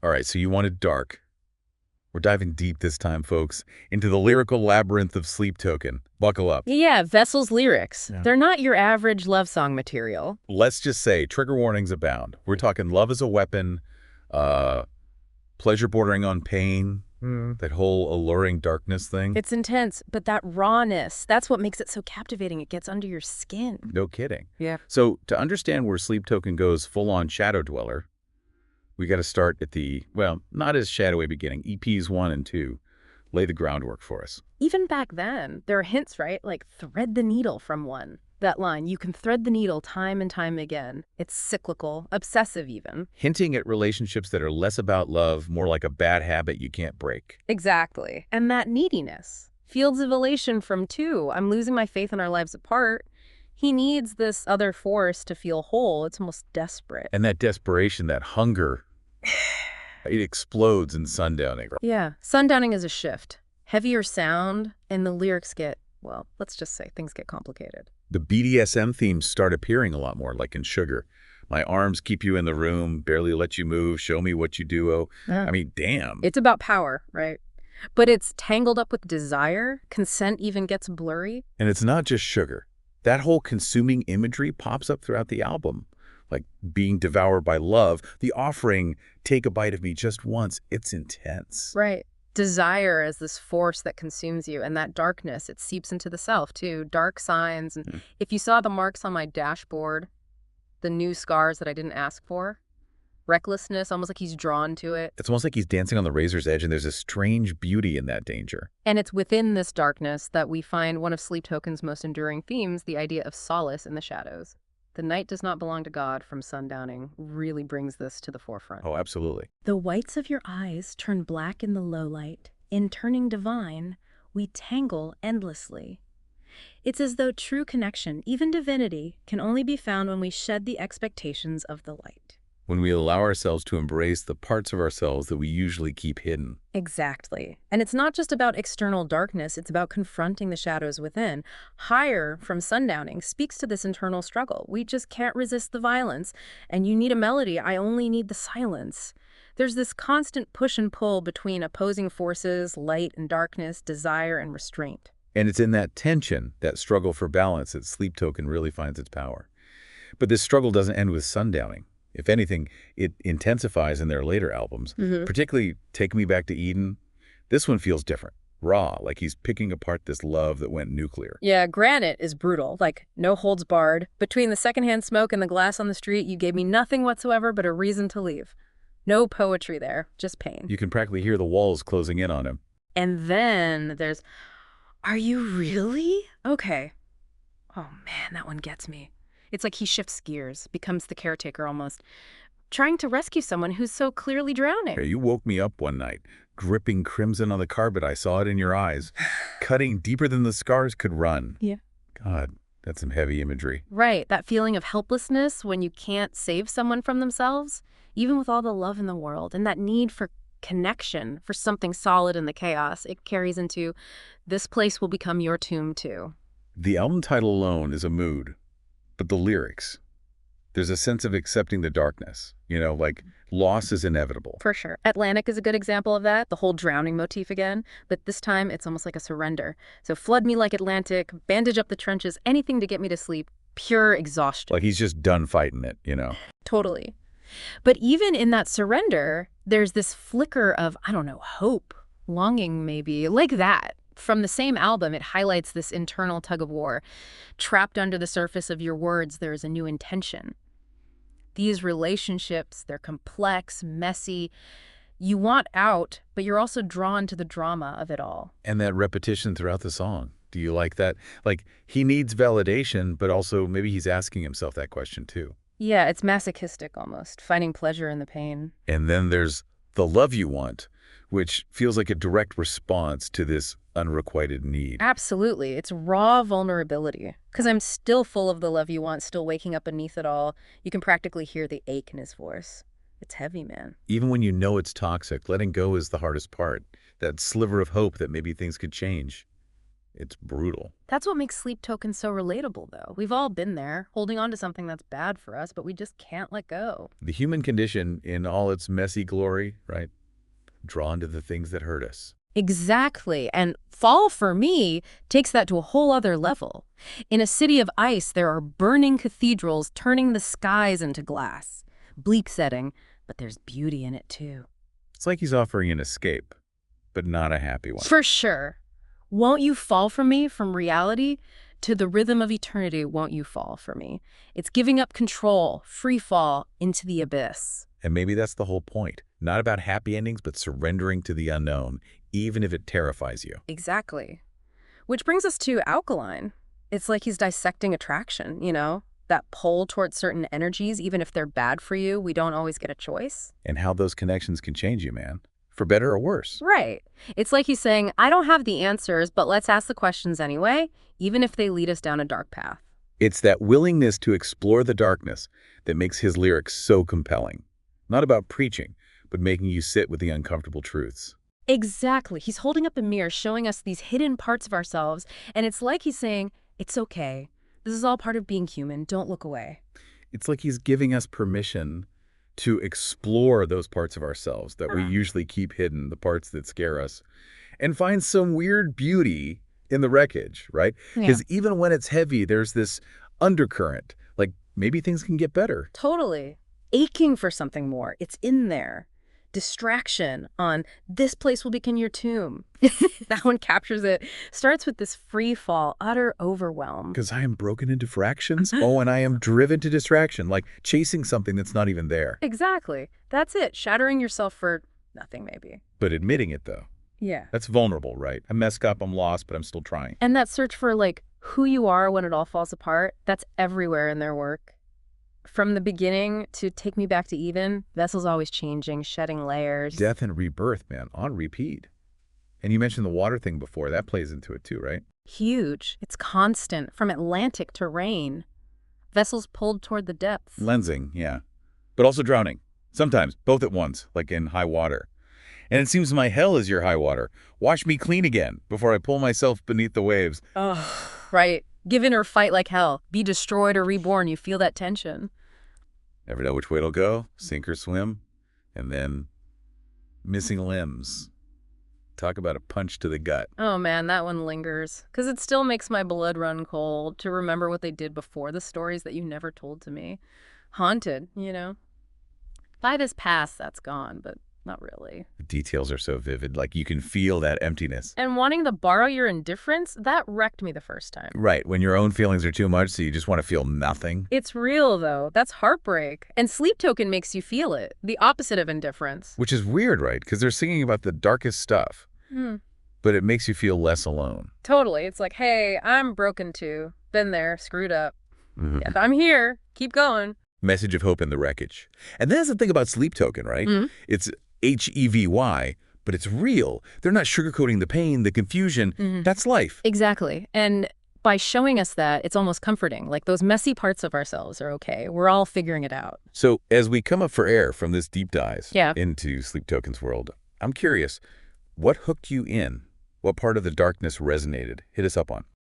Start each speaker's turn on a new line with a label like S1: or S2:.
S1: All right, so you wanted dark. We're diving deep this time, folks, into the lyrical labyrinth of Sleep Token. Buckle up.
S2: Yeah, Vessel's lyrics.
S1: Yeah.
S2: They're not your average love song material.
S1: Let's just say trigger warnings abound. We're talking love as a weapon, uh, pleasure bordering on pain, that whole alluring darkness thing.
S2: It's intense, but that rawness, that's what makes it so captivating. It gets under your skin.
S1: No kidding.
S2: Yeah.
S1: So to understand where Sleep Token goes full-on Shadow Dweller, we got to start at the, well, not as shadowy beginning. EPs 1 and 2 lay the groundwork for us.
S2: Even back then, there are hints, right? Like thread the needle from one. That line, you can thread the needle time and time again. It's cyclical, obsessive even.
S1: Hinting at relationships that are less about love, more like a bad habit you can't break.
S2: Exactly. And that neediness. Fields of elation from 2. I'm losing my faith in our lives apart. He needs this other force to feel whole. It's almost desperate.
S1: And that desperation, that hunger, it explodes in Sundowning.
S2: Yeah. Sundowning is a shift. Heavier sound, and the lyrics get, well, let's just say things get complicated.
S1: The BDSM themes start appearing a lot more, like in Sugar. My arms keep you in the room, barely let you move, show me what you do. Oh, I mean, damn.
S2: It's about power, right? But it's tangled up with desire. Consent even gets blurry.
S1: And it's not just Sugar. That whole consuming imagery pops up throughout the album, like being devoured by love, the offering, take a bite of me just once. It's intense.
S2: Right. Desire as this force that consumes you, and that darkness, it seeps into the self too. Dark signs. And if you saw the marks on my dashboard, the new scars that I didn't ask for, recklessness, almost like he's drawn to it.
S1: It's almost like he's dancing on the razor's edge, and there's a strange beauty in that danger.
S2: And it's within this darkness that we find one of Sleep Token's most enduring themes, the idea of solace in the shadows. The night does not belong to God from Sundowning really brings this to the forefront.
S1: Oh, absolutely.
S3: The whites of your eyes turn black in the low light. In turning divine, we tangle endlessly. It's as though true connection, even divinity, can only be found when we shed the expectations of the light.
S1: When we allow ourselves to embrace the parts of ourselves that we usually keep hidden.
S2: Exactly. And it's not just about external darkness, it's about confronting the shadows within. Higher from Sundowning speaks to this internal struggle. We just can't resist the violence. And you need a melody, I only need the silence. There's this constant push and pull between opposing forces, light and darkness, desire and restraint.
S1: And it's in that tension, that struggle for balance, that Sleep Token really finds its power. But this struggle doesn't end with Sundowning. If anything, it intensifies in their later albums, particularly Take Me Back to Eden. This one feels different, raw, like he's picking apart this love that went nuclear.
S2: Yeah, Granite is brutal, like no holds barred. Between the secondhand smoke and the glass on the street, you gave me nothing whatsoever but a reason to leave. No poetry there, just pain.
S1: You can practically hear the walls closing in on him.
S2: And then there's, are you really? Okay. Oh man, that one gets me. It's like he shifts gears, becomes the caretaker almost, trying to rescue someone who's so clearly drowning.
S1: Hey, you woke me up one night, dripping crimson on the carpet. I saw it in your eyes, cutting deeper than the scars could run.
S2: Yeah.
S1: God, that's some heavy imagery.
S2: Right, that feeling of helplessness when you can't save someone from themselves, even with all the love in the world, and that need for connection, for something solid in the chaos, it carries into this place will become your tomb too.
S1: The album title alone is a mood. But the lyrics, there's a sense of accepting the darkness, like loss is inevitable.
S2: For sure. Atlantic is a good example of that, the whole drowning motif again, but this time it's almost like a surrender. So flood me like Atlantic, bandage up the trenches, anything to get me to sleep, pure exhaustion.
S1: Like he's just done fighting it,
S2: Totally. But even in that surrender, there's this flicker of, I don't know, hope, longing maybe, like that. From the same album, it highlights this internal tug of war. Trapped under the surface of your words, there is a new intention. These relationships, they're complex, messy. You want out, but you're also drawn to the drama of it all.
S1: And that repetition throughout the song. Do you like that? Like, he needs validation, but also maybe he's asking himself that question too.
S2: Yeah, it's masochistic almost, finding pleasure in the pain.
S1: And then there's The Love You Want, which feels like a direct response to this unrequited need.
S2: Absolutely. It's raw vulnerability. Because I'm still full of the love you want, still waking up beneath it all. You can practically hear the ache in his voice. It's heavy, man.
S1: Even when you know it's toxic, letting go is the hardest part. That sliver of hope that maybe things could change. It's brutal.
S2: That's what makes sleep tokens so relatable, though. We've all been there, holding on to something that's bad for us, but we just can't let go.
S1: The human condition in all its messy glory, right? Drawn to the things that hurt us.
S2: Exactly. And fall, for me, takes that to a whole other level. In a city of ice, there are burning cathedrals turning the skies into glass. Bleak setting, but there's beauty in it, too.
S1: It's like he's offering an escape, but not a happy one.
S2: For sure. Won't you fall from me, from reality? To the rhythm of eternity, won't you fall for me? It's giving up control, free fall, into the abyss.
S1: And maybe that's the whole point. Not about happy endings, but surrendering to the unknown, even if it terrifies you.
S2: Exactly. Which brings us to Alkaline. It's like he's dissecting attraction, you know? That pull towards certain energies, even if they're bad for you, we don't always get a choice.
S1: And how those connections can change you, man. For better or worse.
S2: Right. It's like he's saying, I don't have the answers, but let's ask the questions anyway, even if they lead us down a dark path.
S1: It's that willingness to explore the darkness that makes his lyrics so compelling. Not about preaching, but making you sit with the uncomfortable truths.
S2: Exactly. He's holding up a mirror, showing us these hidden parts of ourselves, and it's like he's saying, it's okay. This is all part of being human. Don't look away.
S1: It's like he's giving us permission to explore those parts of ourselves that we usually keep hidden, the parts that scare us, and find some weird beauty in the wreckage, right? Because even when it's heavy, there's this undercurrent, like maybe things can get better.
S2: Totally. Aching for something more. It's in there. Distraction on this place will become your tomb. That one captures it. Starts with this free fall, utter overwhelm.
S1: Because I am broken into fractions. Oh, and I am driven to distraction, like chasing something that's not even there.
S2: Exactly. That's it. Shattering yourself for nothing, maybe.
S1: But admitting it, though.
S2: Yeah.
S1: That's vulnerable, right? I messed up, I'm lost, but I'm still trying.
S2: And that search for, like, who you are when it all falls apart, that's everywhere in their work. From the beginning to Take Me Back to Even, Vessel's always changing, shedding layers.
S1: Death and rebirth, man, on repeat. And you mentioned the water thing before. That plays into it too, right?
S2: Huge. It's constant, from Atlantic to rain. Vessels pulled toward the depths.
S1: Lensing, yeah. But also drowning. Sometimes, both at once, like in high water. And it seems my hell is your high water. Wash me clean again before I pull myself beneath the waves.
S2: Oh, right. Give in or fight like hell. Be destroyed or reborn. You feel that tension.
S1: Never know which way it'll go, sink or swim. And then missing limbs. Talk about a punch to the gut.
S2: Oh man, that one lingers. Because it still makes my blood run cold to remember what they did before, the stories that you never told to me. Haunted, you know? By this past, that's gone, but not really.
S1: The details are so vivid, like you can feel that emptiness.
S2: And wanting to borrow your indifference, that wrecked me the first time.
S1: Right, when your own feelings are too much, so you just want to feel nothing.
S2: It's real, though. That's heartbreak. And Sleep Token makes you feel it. The opposite of indifference.
S1: Which is weird, right? Because they're singing about the darkest stuff. But it makes you feel less alone.
S2: Totally. It's like, hey, I'm broken too. Been there, screwed up. Yeah, I'm here. Keep going.
S1: Message of hope in the wreckage. And that's the thing about Sleep Token, right? It's HEVY, but it's real. They're not sugarcoating the pain, the confusion. That's life.
S2: Exactly. And by showing us that, it's almost comforting. Like those messy parts of ourselves are okay. We're all figuring it out.
S1: So as we come up for air from this deep dive
S2: Yeah.
S1: into Sleep Token's world, I'm curious, what hooked you in? What part of the darkness resonated? Hit us up on.